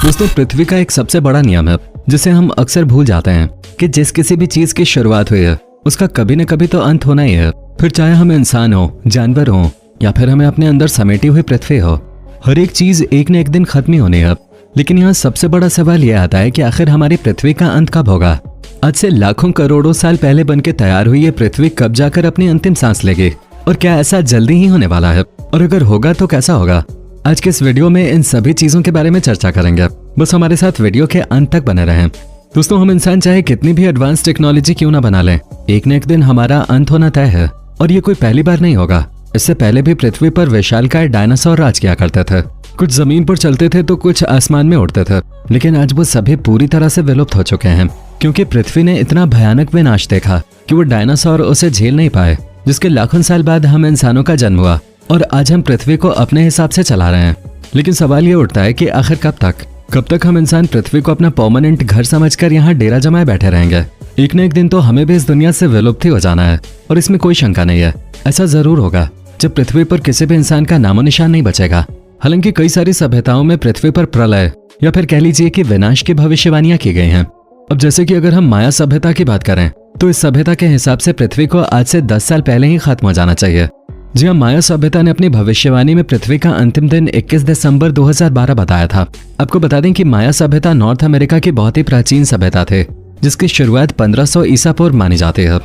दोस्तों, पृथ्वी का एक सबसे बड़ा नियम है जिसे हम अक्सर भूल जाते हैं कि जिस किसी भी चीज की शुरुआत हुई है उसका कभी न कभी तो अंत होना ही है। फिर चाहे हम इंसान हो, जानवर हो या फिर हमें अपने अंदर समेटी हुई पृथ्वी हो, हर एक चीज एक न एक दिन खत्म ही होनी है। लेकिन यहाँ सबसे बड़ा सवाल यह आता है कि आखिर हमारी पृथ्वी का अंत कब होगा। आज से लाखों करोड़ों साल पहले बनके तैयार हुई ये पृथ्वी कब जाकर अपनी अंतिम सांस लेगी, और क्या ऐसा जल्दी ही होने वाला है, और अगर होगा तो कैसा होगा। आज के इस वीडियो में इन सभी चीजों के बारे में चर्चा करेंगे। बस हमारे साथ वीडियो के अंत तक बने रहें। दोस्तों, हम इंसान चाहे कितनी भी एडवांस टेक्नोलॉजी क्यों ना बना लें, एक न एक दिन हमारा अंत होना तय है। और ये कोई पहली बार नहीं होगा। इससे पहले भी पृथ्वी पर विशालकाय डायनासोर राज किया करते थे। कुछ जमीन पर चलते थे तो कुछ आसमान में उड़ते थे, लेकिन आज वो सभी पूरी तरह से विलुप्त हो चुके हैं, क्योंकि पृथ्वी ने इतना भयानक विनाश देखा कि वो डायनासोर उसे झेल नहीं पाए, जिसके लाखों साल बाद हम इंसानों का जन्म हुआ और आज हम पृथ्वी को अपने हिसाब से चला रहे हैं। लेकिन सवाल ये उठता है कि आखिर कब तक हम इंसान पृथ्वी को अपना परमानेंट घर समझकर यहाँ डेरा जमाए बैठे रहेंगे। एक न एक दिन तो हमें भी इस दुनिया से विलुप्त ही हो जाना है, और इसमें कोई शंका नहीं है। ऐसा जरूर होगा जब पृथ्वी पर किसी भी इंसान का नामो निशान नहीं बचेगा। हालांकि कई सारी सभ्यताओं में पृथ्वी पर प्रलय या फिर कह लीजिए कि विनाश की भविष्यवाणियां की गई हैं। अब जैसे कि अगर हम माया सभ्यता की बात करें तो इस सभ्यता के हिसाब से पृथ्वी को आज से 10 साल पहले ही खत्म हो जाना चाहिए। जी हाँ, माया सभ्यता ने अपनी भविष्यवाणी में पृथ्वी का अंतिम दिन 21 दिसंबर 2012 बताया था। आपको बता दें कि माया सभ्यता नॉर्थ अमेरिका की बहुत ही प्राचीन सभ्यता थे, जिसकी शुरुआत 1500 ईसा पूर्व मानी जाती है।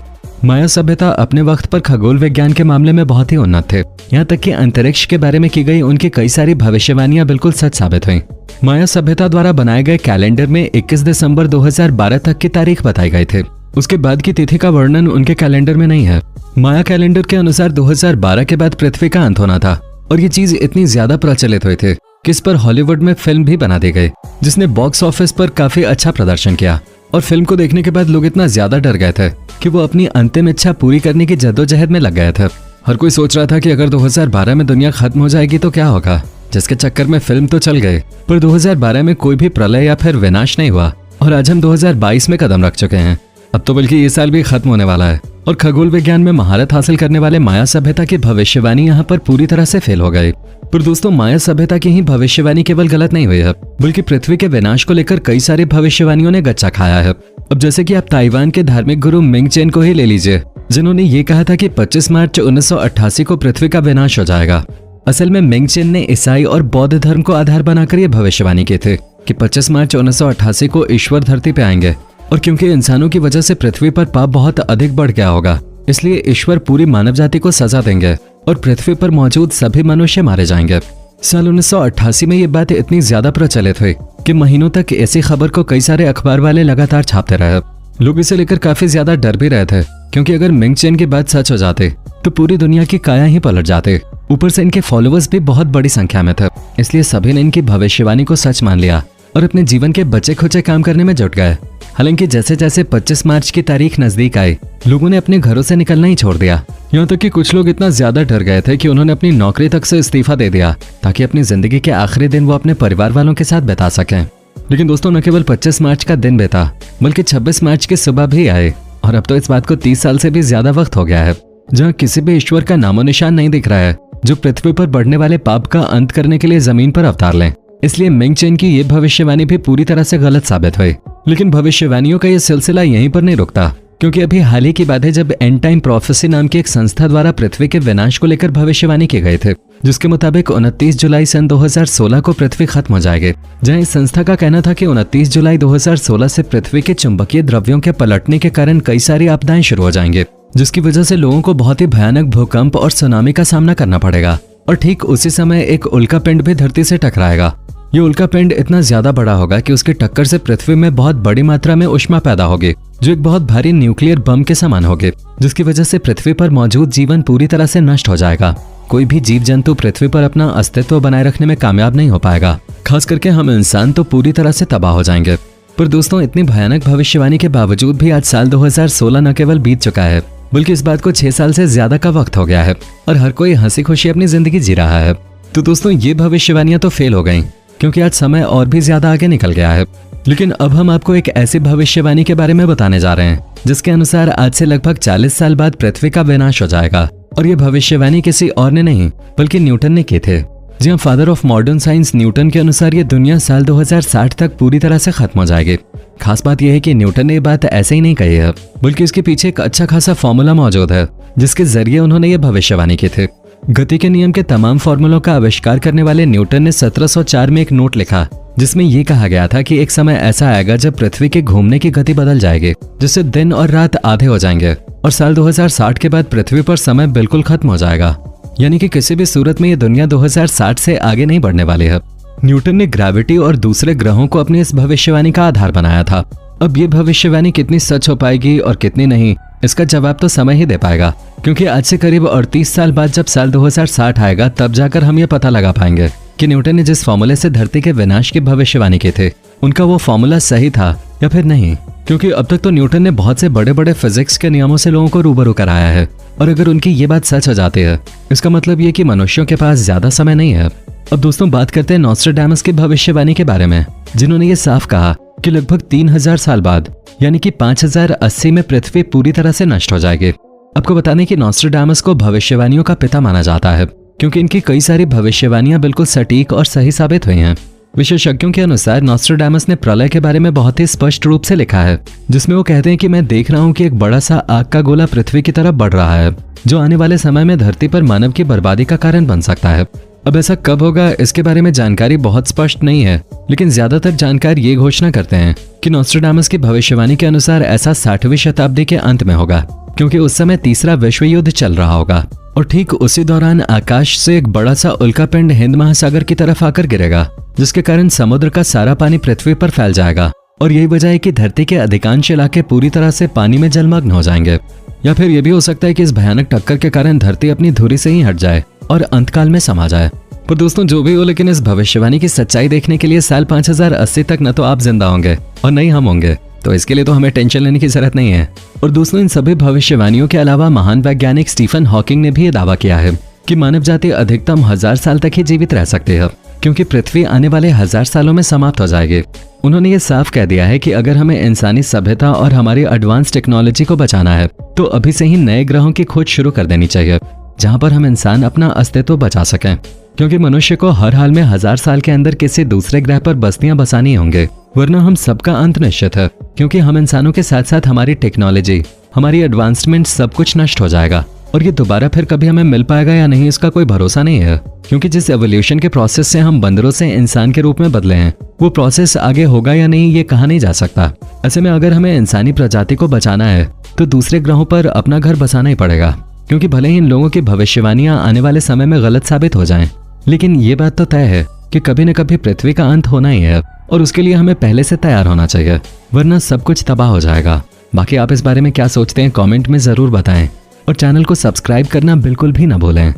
माया सभ्यता अपने वक्त पर खगोल विज्ञान के मामले में बहुत ही उन्नत थे, यहाँ तक कि अंतरिक्ष के बारे में की गई उनकी कई सारी भविष्यवाणियां बिल्कुल सच साबित हुई। माया सभ्यता द्वारा बनाए गए कैलेंडर में 21 दिसंबर 2012 तक की तारीख बताई गई थी। उसके बाद की तिथि का वर्णन उनके कैलेंडर में नहीं है। माया कैलेंडर के अनुसार 2012 के बाद पृथ्वी का अंत होना था, और ये चीज इतनी ज्यादा प्रचलित हुई थी कि इस पर हॉलीवुड में फिल्म भी बना दी गई, जिसने बॉक्स ऑफिस पर काफी अच्छा प्रदर्शन किया। और फिल्म को देखने के बाद लोग इतना ज्यादा डर गए थे कि वो अपनी अंतिम इच्छा पूरी करने की जद्दोजहद में लग गए थे। हर कोई सोच रहा था कि अगर 2012 में दुनिया खत्म हो जाएगी तो क्या होगा, जिसके चक्कर में फिल्म तो चल गई, पर 2012 में कोई भी प्रलय या फिर विनाश नहीं हुआ। और आज हम 2022 में कदम रख चुके हैं। अब तो बल्कि ये साल भी खत्म होने वाला है, और खगोल विज्ञान में महारत हासिल करने वाले माया सभ्यता की भविष्यवाणी यहाँ पर पूरी तरह से फेल हो गई। पर दोस्तों, माया सभ्यता की ही भविष्यवाणी केवल गलत नहीं हुई है, बल्कि पृथ्वी के विनाश को लेकर कई सारी भविष्यवाणियों ने गच्चा खाया है। अब जैसे कि आप ताइवान के धार्मिक गुरु मिंग चेन को ही ले लीजिए, जिन्होंने ये कहा था कि 25 मार्च 1988 को पृथ्वी का विनाश हो जाएगा। असल में मिंग चेन ने ईसाई और बौद्ध धर्म को आधार बनाकर यह भविष्यवाणी की थी कि 25 मार्च 1988 को ईश्वर धरती पे आएंगे, और क्योंकि इंसानों की वजह से पृथ्वी पर पाप बहुत अधिक बढ़ गया होगा, इसलिए ईश्वर पूरी मानव जाति को सजा देंगे और पृथ्वी पर मौजूद सभी मनुष्य मारे जाएंगे। साल 1988 में ये बात इतनी ज्यादा प्रचलित हुई कि महीनों तक ऐसी खबर को कई सारे अखबार वाले लगातार छापते रहे। लोग इसे लेकर काफी ज्यादा डर भी रहे थे, क्योंकि अगर मिंग चेन की बात सच हो जाती तो पूरी दुनिया की काया ही पलट जाते। ऊपर से इनके फॉलोअर्स भी बहुत बड़ी संख्या में थे, इसलिए सभी ने इनकी भविष्यवाणी को सच मान लिया और अपने जीवन के बचे खुचे काम करने में जुट गए। हालांकि जैसे जैसे 25 मार्च की तारीख नजदीक आई, लोगों ने अपने घरों से निकलना ही छोड़ दिया। यहाँ तक कि कुछ लोग इतना ज्यादा डर गए थे कि उन्होंने अपनी नौकरी तक से इस्तीफा दे दिया, ताकि अपनी जिंदगी के आखिरी दिन वो अपने परिवार वालों के साथ बिता सकें। लेकिन दोस्तों, न केवल 25 मार्च का दिन बीता, बल्कि 26 मार्च की सुबह भी आए, और अब तो इस बात को 30 साल से भी ज्यादा वक्त हो गया है, जहाँ किसी भी ईश्वर का नामो निशान नहीं दिख रहा है जो पृथ्वी पर बढ़ने वाले पाप का अंत करने के लिए जमीन पर अवतार लें। इसलिए मिंग चेन की ये भविष्यवाणी भी पूरी तरह से गलत साबित हुई। लेकिन भविष्यवाणियों का ये सिलसिला यहीं पर नहीं रुकता, क्योंकि अभी हाल ही की बात है जब एंड टाइम प्रोफेसी नाम की एक संस्था द्वारा पृथ्वी के विनाश को लेकर भविष्यवाणी की गई थी, जिसके मुताबिक 29 जुलाई सन 2016 को पृथ्वी खत्म हो जाएगी। जहां इस संस्था का कहना था कि 29 जुलाई 2016 से पृथ्वी के चुंबकीय द्रव्यों के पलटने के कारण कई सारी आपदाएं शुरू हो जाएंगे, जिसकी वजह से लोगों को बहुत ही भयानक भूकंप और सुनामी का सामना करना पड़ेगा। और ठीक उसी समय एक उल्का पिंड भी धरती से टकराएगा। ये उल्का पिंड इतना ज्यादा बड़ा होगा कि उसकी टक्कर से पृथ्वी में बहुत बड़ी मात्रा में ऊष्मा पैदा होगी, जो एक बहुत भारी न्यूक्लियर बम के समान होगी, जिसकी वजह से पृथ्वी पर मौजूद जीवन पूरी तरह से नष्ट हो जाएगा। कोई भी जीव जंतु पृथ्वी पर अपना अस्तित्व बनाए रखने में कामयाब नहीं हो पाएगा। खास करके हम इंसान तो पूरी तरह से तबाह हो जाएंगे। पर दोस्तों, इतनी भयानक भविष्यवाणी के बावजूद भी आज साल 2016 न केवल बीत चुका है, बल्कि इस बात को 6 साल से ज्यादा का वक्त हो गया है, और हर कोई हंसी खुशी अपनी जिंदगी जी रहा है। तो दोस्तों, ये भविष्यवाणियां तो फेल हो गई, क्योंकि आज समय और भी ज्यादा आगे निकल गया है। लेकिन अब हम आपको एक ऐसी भविष्यवाणी के बारे में बताने जा रहे हैं जिसके अनुसार आज से लगभग 40 साल बाद पृथ्वी का विनाश हो जाएगा। और ये भविष्यवाणी किसी और ने नहीं बल्कि न्यूटन ने की थे, जी हाँ, father of modern science Newton के अनुसार ये दुनिया साल 2060 तक पूरी तरह से खत्म हो जाएगी। खास बात यह है कि न्यूटन ने ये बात ऐसे ही नहीं कही है, बल्कि इसके पीछे एक अच्छा खासा फॉर्मूला मौजूद है जिसके जरिए उन्होंने ये भविष्यवाणी की थी। गति के नियम के तमाम फॉर्मूलों का आविष्कार करने वाले न्यूटन ने 1704 में एक नोट लिखा जिसमें यह कहा गया था कि एक समय ऐसा आएगा जब पृथ्वी के घूमने की गति बदल जाएगी, जिससे दिन और रात आधे हो जाएंगे और साल 2060 के बाद पृथ्वी पर समय बिल्कुल खत्म हो जाएगा। यानी कि किसी भी सूरत में ये दुनिया 2060 से आगे नहीं बढ़ने वाली है। न्यूटन ने ग्रेविटी और दूसरे ग्रहों को अपनी इस भविष्यवाणी का आधार बनाया था। अब ये भविष्यवाणी कितनी सच हो पाएगी और कितनी नहीं, इसका जवाब तो समय ही दे पाएगा, क्योंकि आज से करीब 38 साल बाद जब साल 2060 आएगा तब जाकर हम ये पता लगा पाएंगे कि न्यूटन ने जिस फॉर्मूले से धरती के विनाश की भविष्यवाणी की थी उनका वो फॉर्मूला सही था या फिर नहीं। क्योंकि अब तक तो न्यूटन ने बहुत से बड़े बड़े फिजिक्स के नियमों से लोगों को रूबरू कराया है, और अगर उनकी ये बात सच हो जाती है इसका मतलब ये कि मनुष्यों के पास ज्यादा समय नहीं है। अब दोस्तों बात करते हैं नॉस्ट्राडामस की भविष्यवाणी के बारे में, जिन्होंने ये साफ कहा कि लगभग 3000 साल बाद यानी कि 5080 में पृथ्वी पूरी तरह से नष्ट हो जाएगी। आपको बता दें कि नॉस्ट्राडामस को भविष्यवाणियों का पिता माना जाता है, क्योंकि इनकी कई सारी भविष्यवाणियां बिल्कुल सटीक और सही साबित हुई हैं। विशेषज्ञों के अनुसार नॉस्ट्राडामस ने प्रलय के बारे में बहुत ही स्पष्ट रूप से लिखा है, जिसमें वो कहते हैं कि मैं देख रहा हूं कि एक बड़ा सा आग का गोला पृथ्वी की तरफ बढ़ रहा है, जो आने वाले समय में धरती पर मानव की बर्बादी का कारण बन सकता है। अब ऐसा कब होगा इसके बारे में जानकारी बहुत स्पष्ट नहीं है, लेकिन ज्यादातर जानकार ये घोषणा करते हैं कि नॉस्ट्राडामस की भविष्यवाणी के अनुसार ऐसा 60वीं शताब्दी के अंत में होगा, क्योंकि उस समय तीसरा विश्व युद्ध चल रहा होगा और ठीक उसी दौरान आकाश से एक बड़ा सा उल्कापिंड हिंद महासागर की तरफ आकर गिरेगा, जिसके कारण समुद्र का सारा पानी पृथ्वी पर फैल जाएगा और यही वजह है कि धरती के अधिकांश इलाके पूरी तरह से पानी में जलमग्न हो जाएंगे। या फिर यह भी हो सकता है कि इस भयानक टक्कर के कारण धरती अपनी धुरी से ही हट जाए और अंतकाल में समा जाए। पर दोस्तों जो भी हो, लेकिन इस भविष्यवाणी की सच्चाई देखने के लिए साल 5080 तक न तो आप जिंदा होंगे और न ही हम होंगे, तो इसके लिए तो हमें टेंशन लेने की जरूरत नहीं है। और दोस्तों इन सभी भविष्यवाणियों के अलावा महान वैज्ञानिक स्टीफन हॉकिंग ने भी ये दावा किया है कि मानव जाति अधिकतम 1000 साल तक ही जीवित रह सकती है, क्योंकि पृथ्वी आने वाले 1000 सालों में समाप्त हो जाएगी। उन्होंने ये साफ कह दिया है कि अगर हमें इंसानी सभ्यता और हमारी एडवांस टेक्नोलॉजी को बचाना है तो अभी से ही नए ग्रहों की खोज शुरू कर देनी चाहिए, जहां पर हम इंसान अपना अस्तित्व बचा सकें, क्योंकि मनुष्य को हर हाल में 1000 साल के अंदर किसी दूसरे ग्रह पर बस्तियां बसानी होंगे, वरना हम सबका अंत निश्चित है। क्योंकि हम इंसानों के साथ साथ हमारी टेक्नोलॉजी, हमारी एडवांसमेंट सब कुछ नष्ट हो जाएगा और ये दोबारा फिर कभी हमें मिल पाएगा या नहीं इसका कोई भरोसा नहीं है। क्योंकि जिस एवोल्यूशन के प्रोसेस से हम बंदरों से इंसान के रूप में बदले हैं वो प्रोसेस आगे होगा या नहीं ये कहा नहीं जा सकता। ऐसे में अगर हमें इंसानी प्रजाति को बचाना है तो दूसरे ग्रहों पर अपना घर बसाना ही पड़ेगा, क्योंकि भले ही इन लोगों की भविष्यवाणियां आने वाले समय में गलत साबित हो जाएं, लेकिन ये बात तो तय है कि कभी न कभी पृथ्वी का अंत होना ही है और उसके लिए हमें पहले से तैयार होना चाहिए, वरना सब कुछ तबाह हो जाएगा। बाकी आप इस बारे में क्या सोचते हैं कमेंट में जरूर बताएं और चैनल को सब्सक्राइब करना बिल्कुल भी ना भूलें।